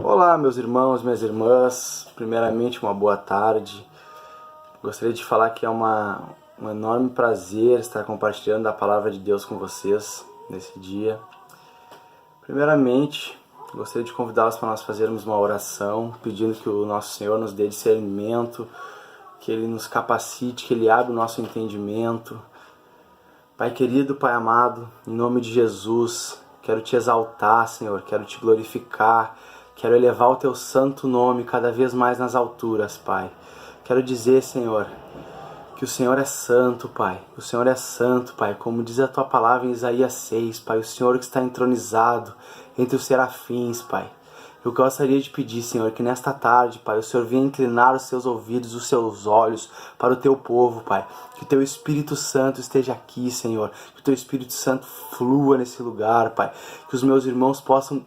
Olá, meus irmãos, minhas irmãs. Primeiramente, uma boa tarde. Gostaria de falar que é um enorme prazer estar compartilhando a palavra de Deus com vocês nesse dia. Primeiramente, gostaria de convidá-los para nós fazermos uma oração, pedindo que o nosso Senhor nos dê discernimento, que Ele nos capacite, que Ele abra o nosso entendimento. Pai querido, Pai amado, em nome de Jesus, quero Te exaltar, Senhor, quero Te glorificar, quero elevar o Teu santo nome cada vez mais nas alturas, Pai. Quero dizer, Senhor, que o Senhor é santo, Pai. O Senhor é santo, Pai. Como diz a Tua palavra em Isaías 6, Pai. O Senhor que está entronizado entre os serafins, Pai. Eu gostaria de pedir, Senhor, que nesta tarde, Pai, o Senhor venha inclinar os Seus ouvidos, os Seus olhos para o Teu povo, Pai. Que o Teu Espírito Santo esteja aqui, Senhor. Que o Teu Espírito Santo flua nesse lugar, Pai. Que os meus irmãos possam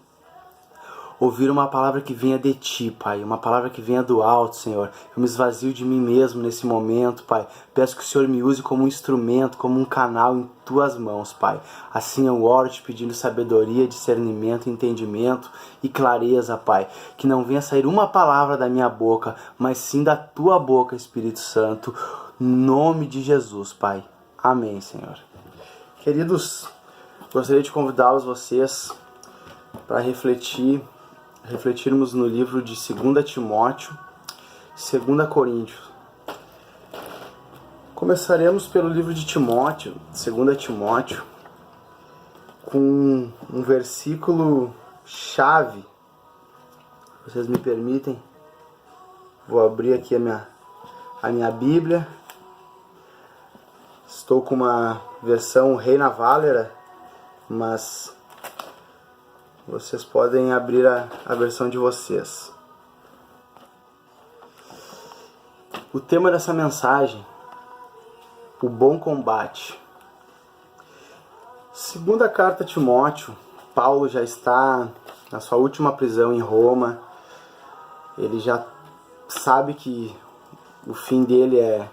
ouvir uma palavra que venha de Ti, Pai, uma palavra que venha do alto, Senhor. Eu me esvazio de mim mesmo nesse momento, Pai. Peço que o Senhor me use como um instrumento, como um canal em Tuas mãos, Pai. Assim eu oro Te pedindo sabedoria, discernimento, entendimento e clareza, Pai. Que não venha sair uma palavra da minha boca, mas sim da Tua boca, Espírito Santo. Em nome de Jesus, Pai. Amém, Senhor. Queridos, gostaria de convidá-los, vocês, para refletirmos no livro de 2 Timóteo, 2 Coríntios. Começaremos pelo livro de Timóteo, 2 Timóteo, com um versículo chave. Vocês me permitem? Vou abrir aqui a minha Bíblia. Estou com uma versão Reina Valera, mas vocês podem abrir a versão de vocês. O tema dessa mensagem: o bom combate. Segunda carta a Timóteo, Paulo já está na sua última prisão em Roma. Ele já sabe que o fim dele é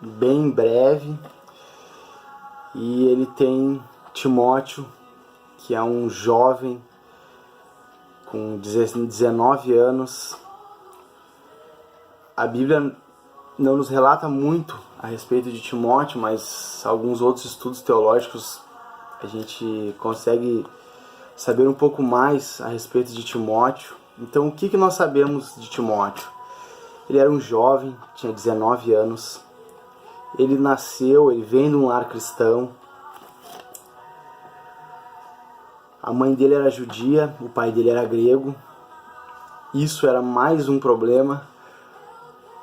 bem breve. E ele tem Timóteo, que é um jovem com 19 anos. A Bíblia não nos relata muito a respeito de Timóteo, mas alguns outros estudos teológicos a gente consegue saber um pouco mais a respeito de Timóteo. Então, o que nós sabemos de Timóteo? Ele era um jovem, tinha 19 anos. Ele vem de um lar cristão. A mãe dele era judia, o pai dele era grego. Isso era mais um problema.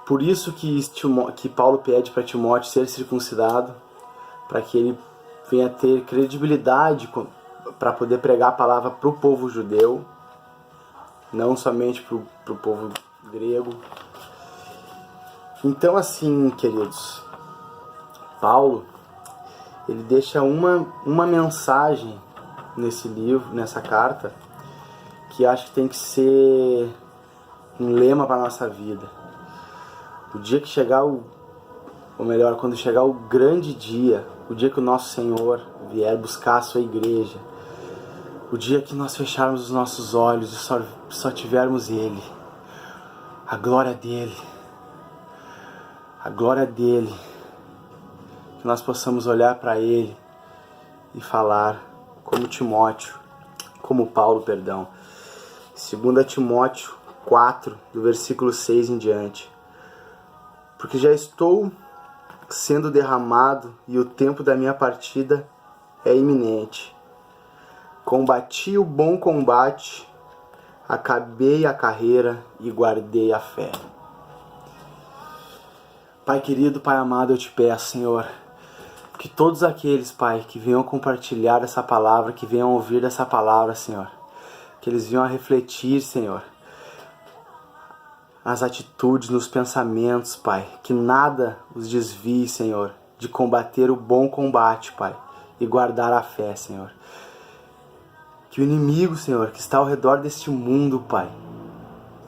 Por isso que Paulo pede para Timóteo ser circuncidado, para que ele venha ter credibilidade para poder pregar a palavra para o povo judeu, não somente para o povo grego. Então, assim, queridos, Paulo, ele deixa uma mensagem nesse livro, nessa carta, que acho que tem que ser um lema para a nossa vida. O dia que chegar quando chegar o grande dia, o dia que o nosso Senhor vier buscar a sua igreja, o dia que nós fecharmos os nossos olhos e só tivermos Ele, a glória dele, que nós possamos olhar para Ele e falar como Paulo, 2 Timóteo 4, do versículo 6 em diante. Porque já estou sendo derramado e o tempo da minha partida é iminente. Combati o bom combate, acabei a carreira e guardei a fé. Pai querido, Pai amado, eu te peço, Senhor, que todos aqueles, Pai, que venham compartilhar essa palavra, que venham ouvir essa palavra, Senhor, que eles venham a refletir, Senhor, nas atitudes, nos pensamentos, Pai, que nada os desvie, Senhor, de combater o bom combate, Pai, e guardar a fé, Senhor. Que o inimigo, Senhor, que está ao redor deste mundo, Pai,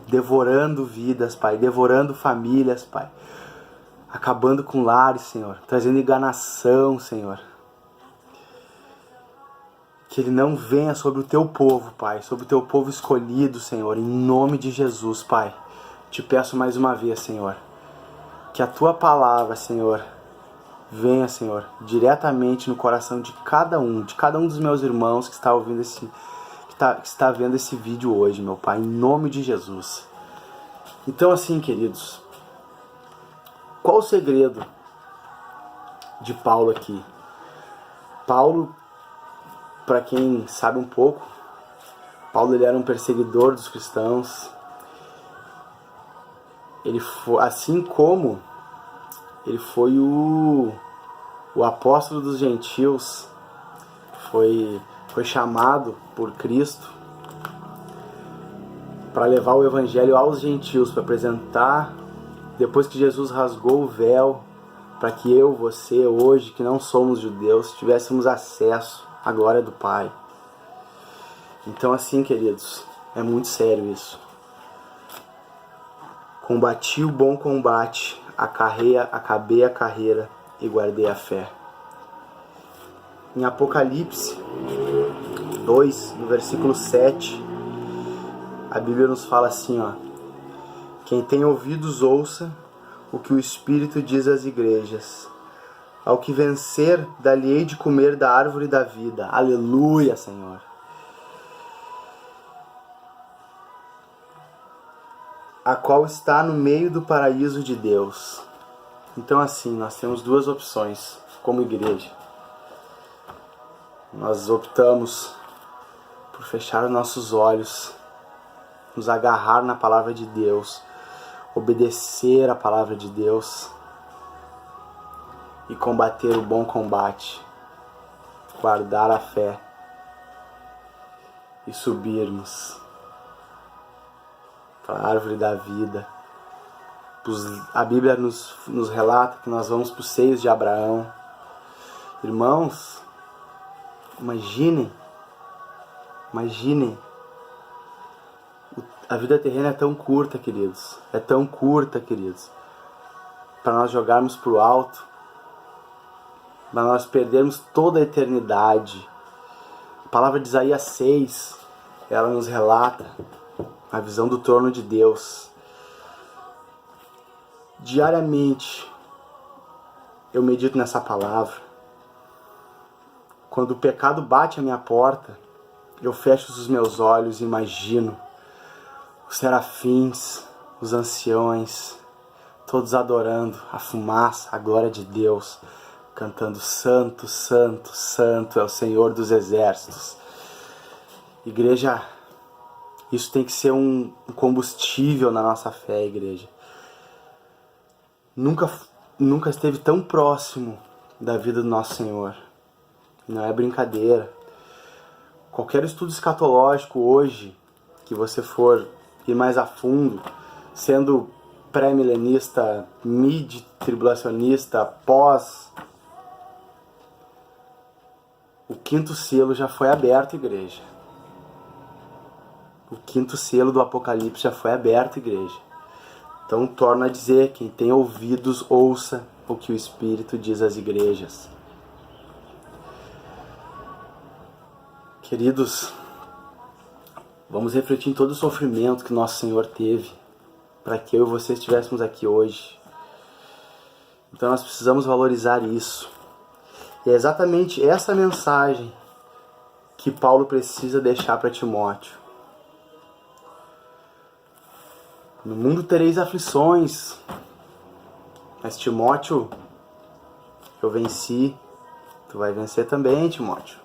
devorando vidas, Pai, devorando famílias, Pai, acabando com lares, Senhor, trazendo enganação, Senhor. que ele não venha sobre o teu povo, Pai, sobre o teu povo escolhido, Senhor, em nome de Jesus, Pai. Te peço mais uma vez, Senhor, que a tua palavra, Senhor, venha, Senhor, diretamente no coração de cada um dos meus irmãos que está ouvindo que está vendo esse vídeo hoje, meu Pai, em nome de Jesus. Então, assim, queridos, qual o segredo de Paulo aqui? Paulo, para quem sabe um pouco, Paulo ele era um perseguidor dos cristãos. Ele foi, assim como ele foi o apóstolo dos gentios, foi chamado por Cristo para levar o evangelho aos gentios, para apresentar, depois que Jesus rasgou o véu, para que eu, você, hoje, que não somos judeus, tivéssemos acesso à glória do Pai. Então, assim, queridos, é muito sério isso. Combati o bom combate, acabei a carreira e guardei a fé. Em Apocalipse 2, no versículo 7, a Bíblia nos fala assim, ó: quem tem ouvidos ouça o que o Espírito diz às igrejas. Ao que vencer, dar-lhe-ei de comer da árvore da vida. Aleluia, Senhor. A qual está no meio do paraíso de Deus. Então, assim, nós temos duas opções como igreja. Nós optamos por fechar os nossos olhos, nos agarrar na palavra de Deus, obedecer a palavra de Deus e combater o bom combate, guardar a fé e subirmos para a árvore da vida. A Bíblia nos relata que nós vamos para os seios de Abraão. Irmãos, imaginem, a vida terrena é tão curta, queridos, para nós jogarmos para o alto, para nós perdermos toda a eternidade. A palavra de Isaías 6, ela nos relata a visão do trono de Deus. Diariamente eu medito nessa palavra. Quando o pecado bate à minha porta, eu fecho os meus olhos e imagino os serafins, os anciões, todos adorando a fumaça, a glória de Deus, cantando Santo, Santo, Santo é o Senhor dos Exércitos. Igreja, isso tem que ser um combustível na nossa fé, igreja. Nunca esteve tão próximo da vida do nosso Senhor. Não é brincadeira. Qualquer estudo escatológico hoje, que você for ir mais a fundo, sendo pré-milenista, mid-tribulacionista, pós, o quinto selo já foi aberto, igreja. O quinto selo do Apocalipse já foi aberto, igreja. Então, torno a dizer, quem tem ouvidos, ouça o que o Espírito diz às igrejas. Queridos, vamos refletir em todo o sofrimento que nosso Senhor teve para que eu e você estivéssemos aqui hoje. Então nós precisamos valorizar isso. E é exatamente essa mensagem que Paulo precisa deixar para Timóteo. No mundo tereis aflições, mas Timóteo, eu venci, tu vai vencer também, Timóteo.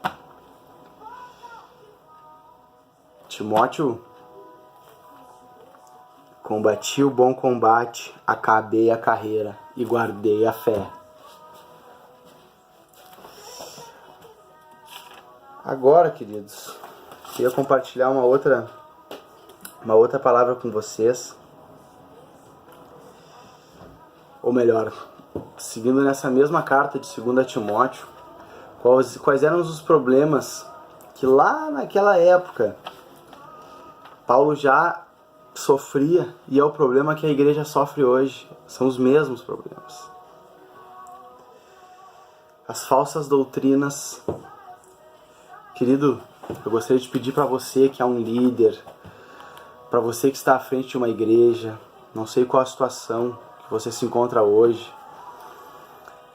Timóteo, combati o bom combate, acabei a carreira e guardei a fé. Agora, queridos, queria compartilhar uma outra palavra com vocês. Ou melhor, seguindo nessa mesma carta de 2 Timóteo, quais eram os problemas que lá naquela época Paulo já sofria, e é o problema que a igreja sofre hoje. São os mesmos problemas. As falsas doutrinas Querido, eu gostaria de pedir para você que é um líder, para você que está à frente de uma igreja, não sei qual a situação que você se encontra hoje.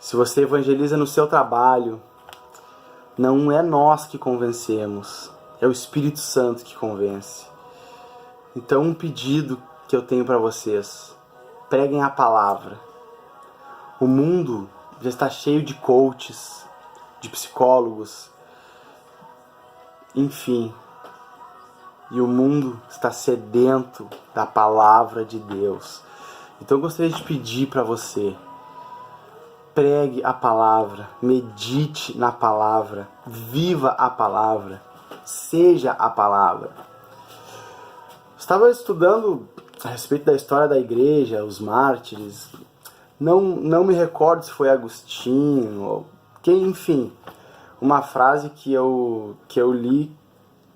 Se você evangeliza no seu trabalho, não é nós que convencemos, é o Espírito Santo que convence. Então, um pedido que eu tenho para vocês: preguem a palavra. O mundo já está cheio de coaches, de psicólogos, enfim. E o mundo está sedento da palavra de Deus. Então eu gostaria de pedir para você: pregue a palavra, medite na palavra, viva a palavra, seja a palavra. Estava estudando a respeito da história da igreja, os mártires. Não me recordo se foi Agostinho, ou enfim, uma frase que eu li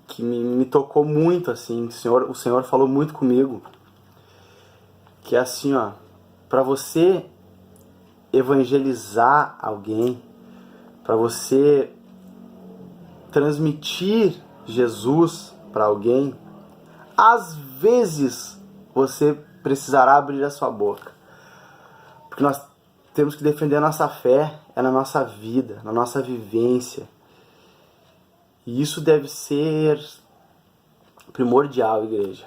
que me tocou muito, assim, o Senhor falou muito comigo, que é assim, ó: para você evangelizar alguém, para você transmitir Jesus para alguém, às vezes você precisará abrir a sua boca, porque nós temos que defender a nossa fé, é na nossa vida, na nossa vivência. E isso deve ser primordial, igreja.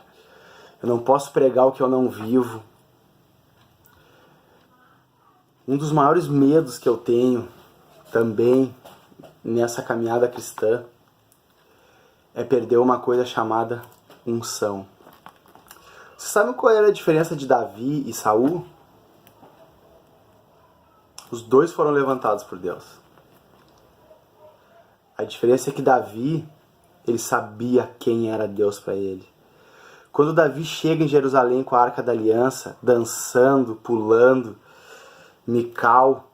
Eu não posso pregar o que eu não vivo. Um dos maiores medos que eu tenho também nessa caminhada cristã é perder uma coisa chamada unção. Você sabe qual era a diferença de Davi e Saul? Os dois foram levantados por Deus. A diferença é que Davi, ele sabia quem era Deus para ele. Quando Davi chega em Jerusalém com a Arca da Aliança, dançando, pulando, Mical,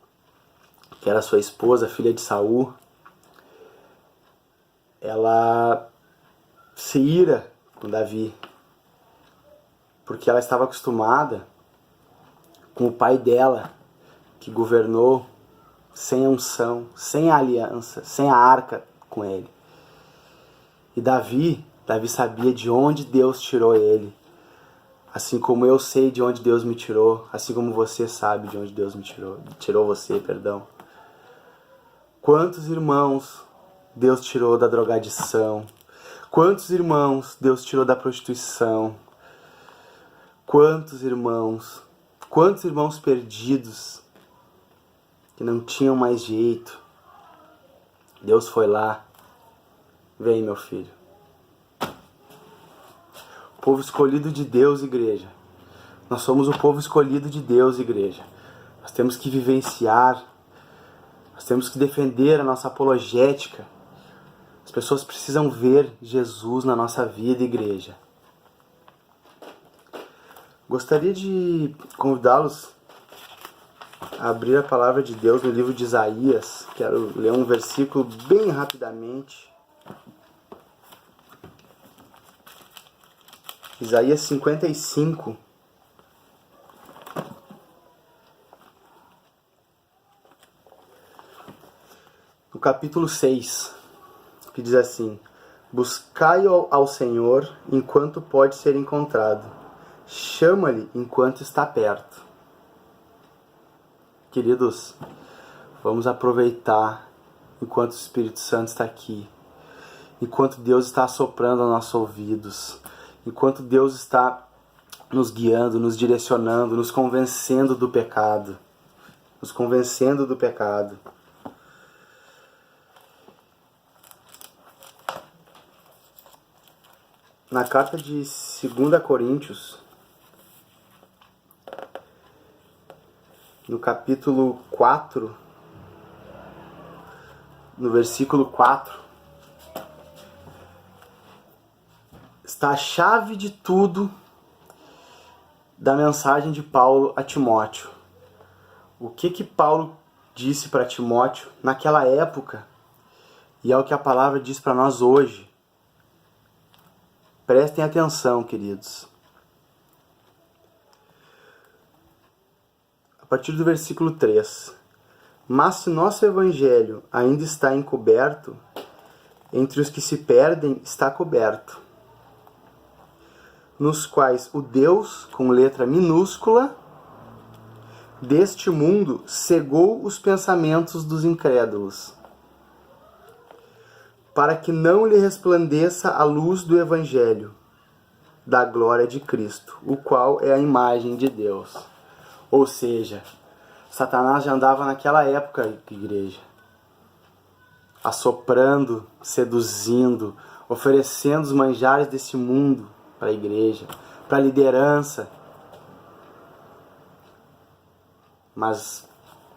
que era sua esposa, filha de Saul, ela se ira com Davi, porque ela estava acostumada com o pai dela, que governou sem a unção, sem a aliança, sem a arca com ele. E Davi sabia de onde Deus tirou ele, assim como eu sei de onde Deus me tirou, assim como você sabe de onde Deus me tirou você, perdão. Quantos irmãos Deus tirou da drogadição? Quantos irmãos Deus tirou da prostituição? Quantos irmãos perdidos que não tinham mais jeito? Deus foi lá: vem, meu filho. Povo escolhido de Deus, igreja. Nós somos o povo escolhido de Deus, igreja. Nós temos que vivenciar, nós temos que defender a nossa apologética. As pessoas precisam ver Jesus na nossa vida, igreja. Gostaria de convidá-los a abrir a palavra de Deus no livro de Isaías. Quero ler um versículo bem rapidamente. Isaías 55. No capítulo 6, que diz assim: buscai ao Senhor enquanto pode ser encontrado. Chama-lhe enquanto está perto. Queridos, vamos aproveitar enquanto o Espírito Santo está aqui, enquanto Deus está assoprando aos nossos ouvidos, enquanto Deus está nos guiando, nos direcionando, nos convencendo do pecado. Na carta de 2 Coríntios, no capítulo 4, no versículo 4, está a chave de tudo da mensagem de Paulo a Timóteo. O que Paulo disse para Timóteo naquela época e é o que a palavra diz para nós hoje. Prestem atenção, queridos. A partir do versículo 3. Mas se nosso evangelho ainda está encoberto, entre os que se perdem está coberto, nos quais o Deus, com letra minúscula, deste mundo cegou os pensamentos dos incrédulos, para que não lhe resplandeça a luz do Evangelho, da glória de Cristo, o qual é a imagem de Deus. Ou seja, Satanás já andava naquela época, igreja, assoprando, seduzindo, oferecendo os manjares desse mundo para a igreja, para a liderança. Mas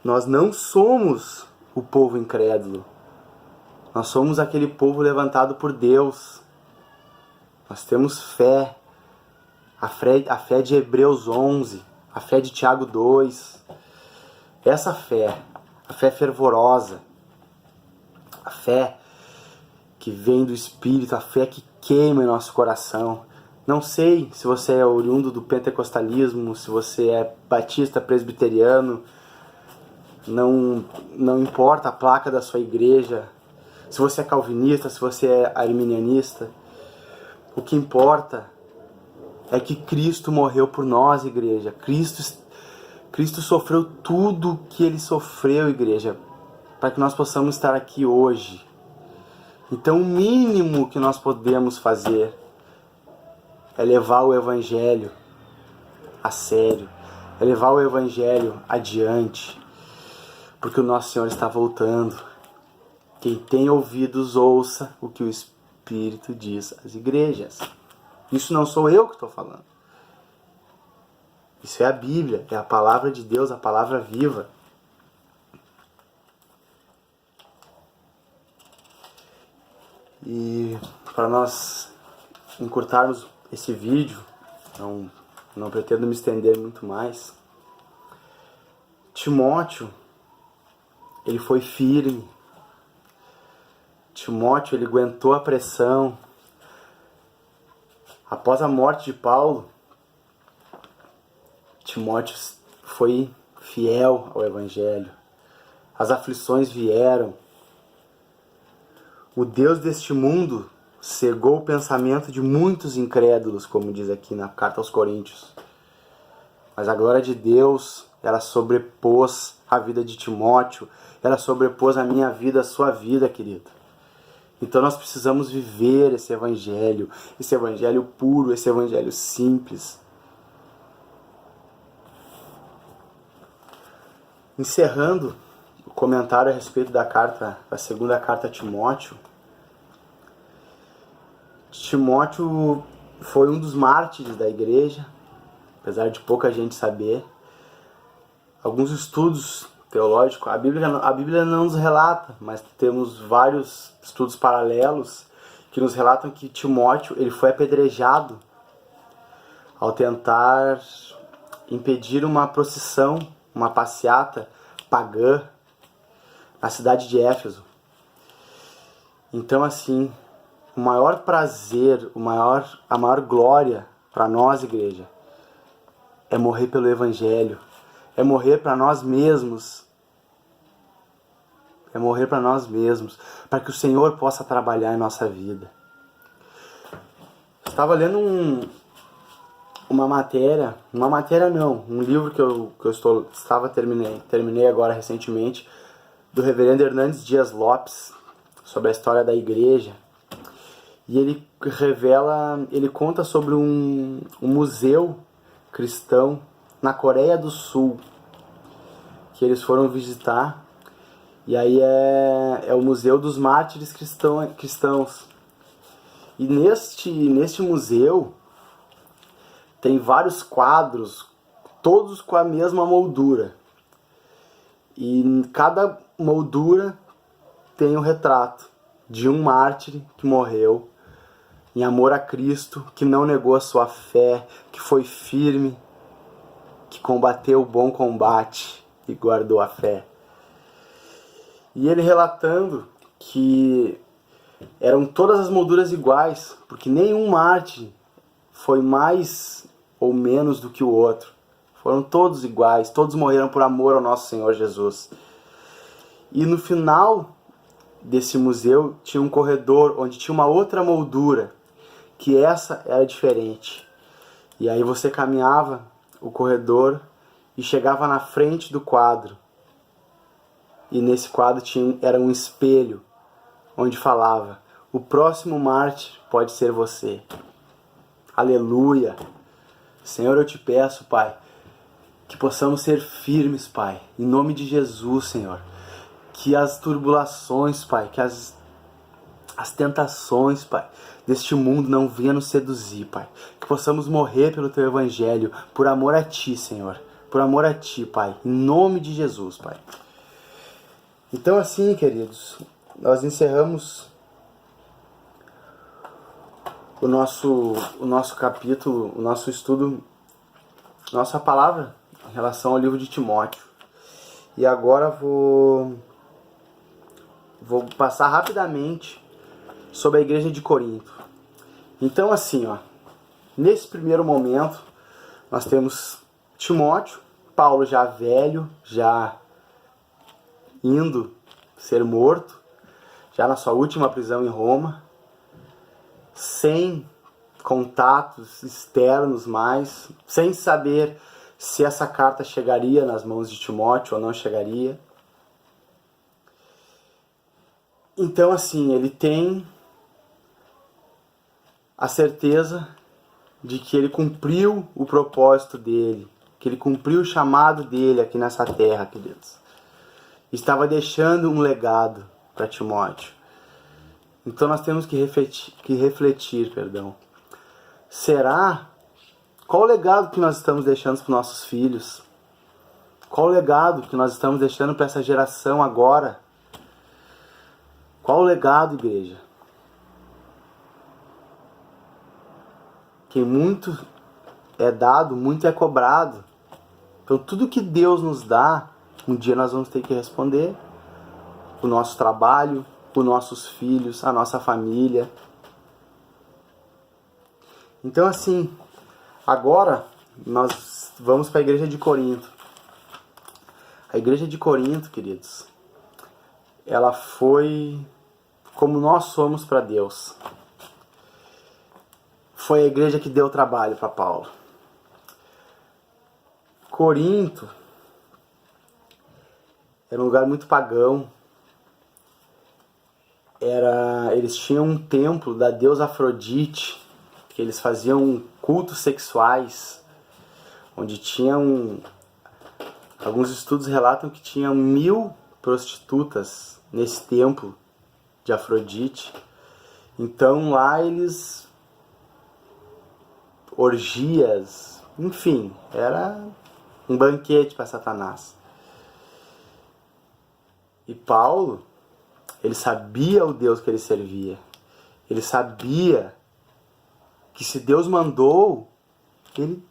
nós não somos o povo incrédulo. Nós somos aquele povo levantado por Deus. Nós temos fé. A fé de Hebreus 11, a fé de Tiago 2. Essa fé, a fé fervorosa, a fé que vem do Espírito, a fé que queima em nosso coração. Não sei se você é oriundo do pentecostalismo, se você é batista, presbiteriano, não importa a placa da sua igreja, se você é calvinista, se você é arminianista. O que importa é que Cristo morreu por nós, igreja. Cristo sofreu tudo que Ele sofreu, igreja, para que nós possamos estar aqui hoje. Então o mínimo que nós podemos fazer é levar o Evangelho a sério, é levar o Evangelho adiante, porque o nosso Senhor está voltando. Quem tem ouvidos, ouça o que o Espírito diz às igrejas. Isso não sou eu que estou falando. Isso é a Bíblia, é a palavra de Deus, a palavra viva. E para nós encurtarmos esse vídeo, não pretendo me estender muito mais, Timóteo, ele foi firme. Timóteo, ele aguentou a pressão. Após a morte de Paulo, Timóteo foi fiel ao Evangelho. As aflições vieram. O Deus deste mundo cegou o pensamento de muitos incrédulos, como diz aqui na carta aos Coríntios. Mas a glória de Deus, ela sobrepôs a vida de Timóteo, ela sobrepôs a minha vida, a sua vida, querido. Então nós precisamos viver esse evangelho puro, esse evangelho simples. Encerrando o comentário a respeito da segunda carta a Timóteo. Timóteo foi um dos mártires da igreja, apesar de pouca gente saber. Alguns estudos teológicos, a Bíblia não nos relata, mas temos vários estudos paralelos que nos relatam que Timóteo ele foi apedrejado ao tentar impedir uma procissão, uma passeata pagã na cidade de Éfeso. Então, assim, o maior prazer, a maior glória para nós, igreja, é morrer pelo Evangelho, é morrer para nós mesmos. É morrer para nós mesmos, para que o Senhor possa trabalhar em nossa vida. Estava lendo um livro que eu terminei agora recentemente, do reverendo Hernandes Dias Lopes, sobre a história da igreja. E ele conta sobre um museu cristão na Coreia do Sul, que eles foram visitar. E aí é o Museu dos Mártires Cristãos. E neste museu tem vários quadros, todos com a mesma moldura. E em cada moldura tem um retrato de um mártir que morreu em amor a Cristo, que não negou a sua fé, que foi firme, que combateu o bom combate e guardou a fé. E ele relatando que eram todas as molduras iguais, porque nenhum mártir foi mais ou menos do que o outro. Foram todos iguais, todos morreram por amor ao nosso Senhor Jesus. E no final desse museu tinha um corredor onde tinha uma outra moldura, que essa era diferente. E aí você caminhava o corredor e chegava na frente do quadro. E nesse quadro era um espelho, onde falava: o próximo mártir pode ser você. Aleluia! Senhor, eu te peço, Pai, que possamos ser firmes, Pai, em nome de Jesus, Senhor. Que as turbulações, Pai, que as tentações, Pai, deste mundo não venham nos seduzir, Pai. Que possamos morrer pelo Teu Evangelho, por amor a Ti, Senhor. Por amor a Ti, Pai, em nome de Jesus, Pai. Então assim, queridos, nós encerramos o nosso capítulo, o nosso estudo, nossa palavra em relação ao livro de Timóteo. E agora vou passar rapidamente sobre a igreja de Corinto. Então assim, nesse primeiro momento, nós temos Timóteo, Paulo já velho, já indo ser morto, já na sua última prisão em Roma, sem contatos externos mais, sem saber se essa carta chegaria nas mãos de Timóteo ou não chegaria. Então assim, ele tem a certeza de que ele cumpriu o propósito dele, que ele cumpriu o chamado dele aqui nessa terra, queridos. Estava deixando um legado para Timóteo. Então nós temos que refletir. Será? Qual o legado que nós estamos deixando para os nossos filhos? Qual o legado que nós estamos deixando para essa geração agora? Qual o legado, igreja? Que muito é dado, muito é cobrado. Então tudo que Deus nos dá, um dia nós vamos ter que responder. O nosso trabalho, os nossos filhos, a nossa família. Então assim, agora nós vamos para a igreja de Corinto. A igreja de Corinto, queridos, ela foi como nós somos para Deus. Foi a igreja que deu trabalho para Paulo. Corinto era um lugar muito pagão. Eles tinham um templo da deusa Afrodite, que eles faziam cultos sexuais, onde tinham... Alguns estudos relatam que tinham 1000 prostitutas nesse templo de Afrodite. Então lá eles... orgias, enfim, era um banquete para Satanás. E Paulo, ele sabia o Deus que ele servia. Ele sabia que se Deus mandou, ele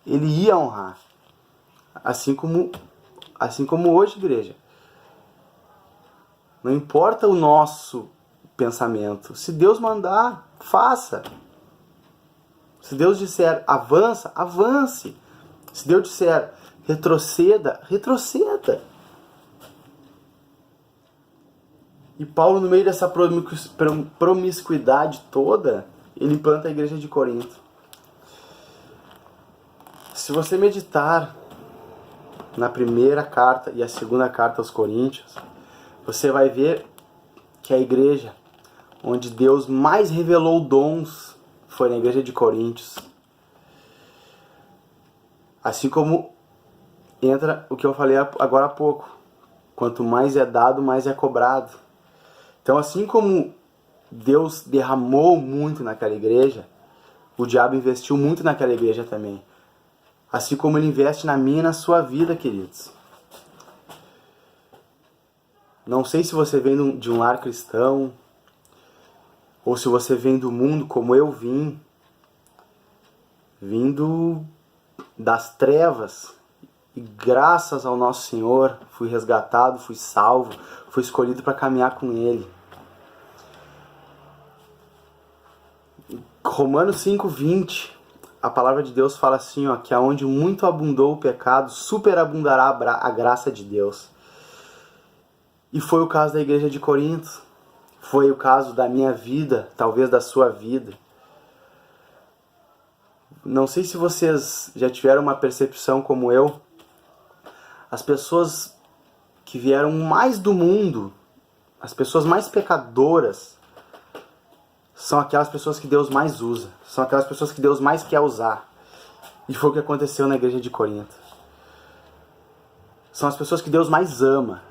ia honrar. Assim como hoje, igreja. Não importa o nosso pensamento. Se Deus mandar, faça. Se Deus disser avança, avance. Se Deus disser retroceda, retroceda. E Paulo, no meio dessa promiscuidade toda, ele implanta a igreja de Corinto. Se você meditar na primeira carta e a segunda carta aos Coríntios, você vai ver que a igreja onde Deus mais revelou dons foi na igreja de Coríntios. Assim como entra o que eu falei agora há pouco. Quanto mais é dado, mais é cobrado. Então, assim como Deus derramou muito naquela igreja, o diabo investiu muito naquela igreja também. Assim como ele investe na minha e na sua vida, queridos. Não sei se você vem de um lar cristão, ou se você vem do mundo como eu vim, vindo das trevas, e graças ao nosso Senhor fui resgatado, fui salvo, fui escolhido para caminhar com Ele. Romanos 5:20, a palavra de Deus fala assim, que aonde muito abundou o pecado, superabundará a graça de Deus. E foi o caso da igreja de Corinto. Foi o caso da minha vida, talvez da sua vida. Não sei se vocês já tiveram uma percepção como eu. As pessoas que vieram mais do mundo, as pessoas mais pecadoras, são aquelas pessoas que Deus mais usa. São aquelas pessoas que Deus mais quer usar. E foi o que aconteceu na igreja de Corinto. São as pessoas que Deus mais ama.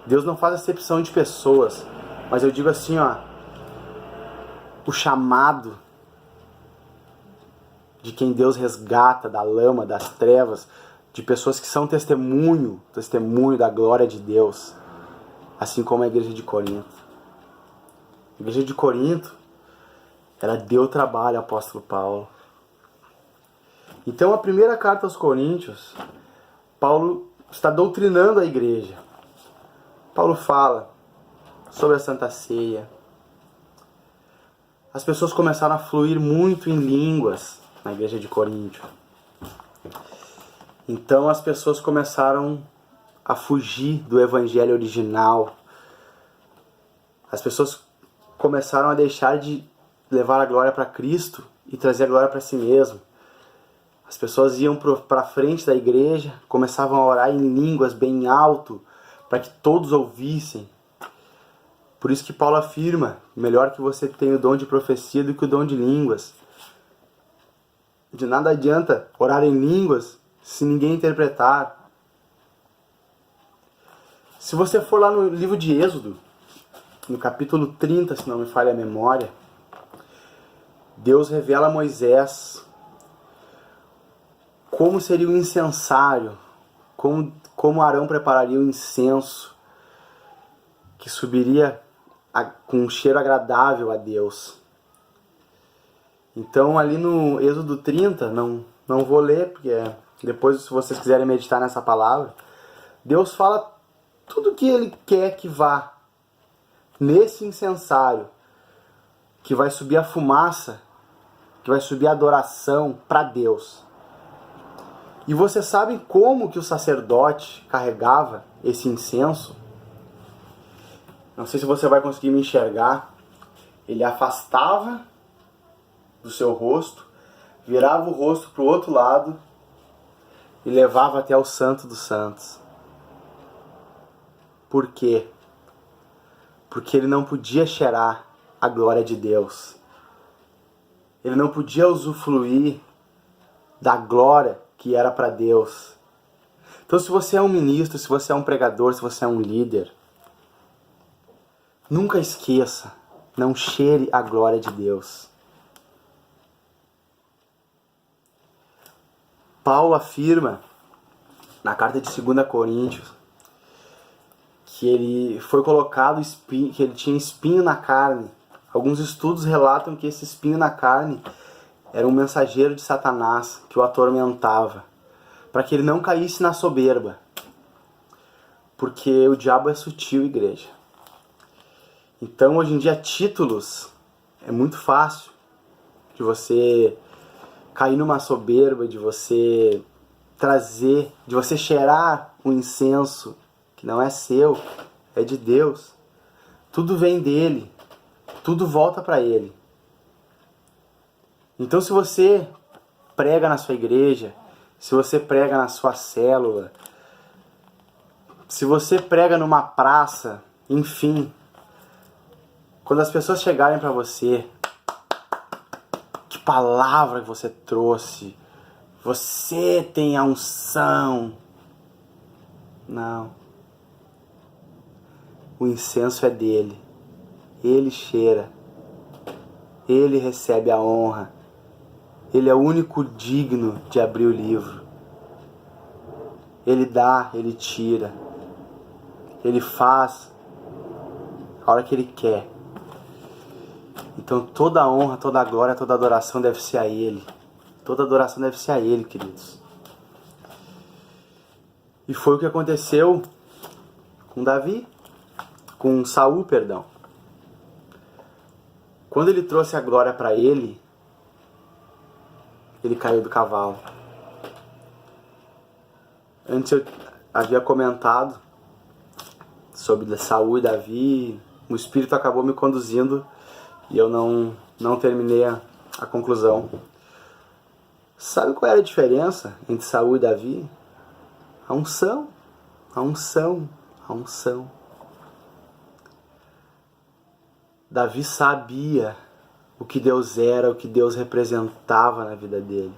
Deus não faz acepção de pessoas. Mas eu digo assim, ó, o chamado de quem Deus resgata da lama, das trevas, de pessoas que são testemunho da glória de Deus, assim como a igreja de Corinto. A igreja de Corinto, ela deu trabalho ao apóstolo Paulo. Então a primeira carta aos Coríntios, Paulo está doutrinando a igreja. Paulo fala sobre a Santa Ceia. As pessoas começaram a fluir muito em línguas na igreja de Corinto. Então as pessoas começaram a fugir do evangelho original. As pessoas começaram a deixar de levar a glória para Cristo e trazer a glória para si mesmo. As pessoas iam para frente da igreja, começavam a orar em línguas bem alto, para que todos ouvissem. Por isso que Paulo afirma, melhor que você tenha o dom de profecia do que o dom de línguas. De nada adianta orar em línguas se ninguém interpretar. Se você for lá no livro de Êxodo, no capítulo 30, se não me falha a memória, Deus revela a Moisés como seria o incensário, como Arão prepararia o incenso que subiria com um cheiro agradável a Deus. Então ali no Êxodo 30, não vou ler, porque depois, se vocês quiserem meditar nessa palavra, Deus fala tudo o que Ele quer que vá nesse incensário, que vai subir a fumaça, que vai subir a adoração para Deus. E vocês sabem como que o sacerdote carregava esse incenso? Não sei se você vai conseguir me enxergar. Ele afastava do seu rosto, virava o rosto para o outro lado e levava até o Santo dos Santos. Por quê? Porque ele não podia cheirar a glória de Deus. Ele não podia usufruir da glória que era para Deus. Então, se você é um ministro, se você é um pregador, se você é um líder, nunca esqueça, não cheire a glória de Deus. Paulo afirma na carta de 2 Coríntios que ele foi colocado que ele tinha espinho na carne. Alguns estudos relatam que esse espinho na carne era um mensageiro de Satanás que o atormentava, para que ele não caísse na soberba. Porque o diabo é sutil, igreja. Então, hoje em dia, títulos é muito fácil de você cair numa soberba, de você trazer, de você cheirar um incenso que não é seu, é de Deus. Tudo vem dele, tudo volta para ele. Então, se você prega na sua igreja, se você prega na sua célula, se você prega numa praça, enfim, quando as pessoas chegarem para você, que palavra que você trouxe, você tem a unção. Não. O incenso é dele. Ele cheira. Ele recebe a honra. Ele é o único digno de abrir o livro. Ele dá, ele tira. Ele faz a hora que ele quer. Então toda a honra, toda a glória, toda a adoração deve ser a ele. Toda a adoração deve ser a ele, queridos. E foi o que aconteceu com Davi, com Saul, perdão. Quando ele trouxe a glória para ele, ele caiu do cavalo. Antes eu havia comentado sobre Saul e Davi, o Espírito acabou me conduzindo e eu não terminei a conclusão. Sabe qual era a diferença entre Saul e Davi? A unção, a unção, a unção. Davi sabia o que Deus era, o que Deus representava na vida dele.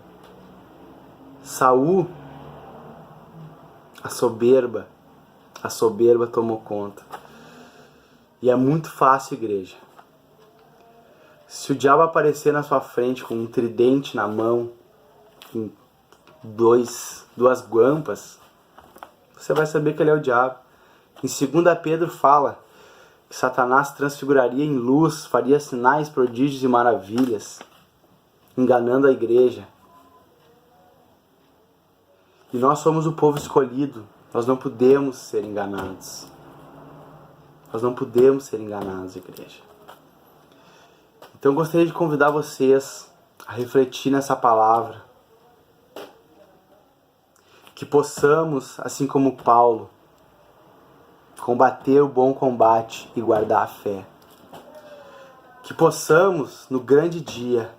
Saul, a soberba tomou conta. E é muito fácil, igreja. Se o diabo aparecer na sua frente com um tridente na mão, com duas guampas, você vai saber que ele é o diabo. Em 2 Pedro fala que Satanás transfiguraria em luz, faria sinais, prodígios e maravilhas, enganando a igreja. E nós somos o povo escolhido, nós não podemos ser enganados. Nós não podemos ser enganados, igreja. Então eu gostaria de convidar vocês a refletir nessa palavra. Que possamos, assim como Paulo, combater o bom combate e guardar a fé. Que possamos, no grande dia,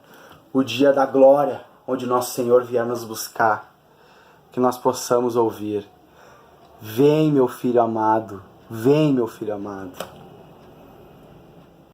o dia da glória, onde nosso Senhor vier nos buscar, que nós possamos ouvir: vem, meu filho amado, vem, meu filho amado.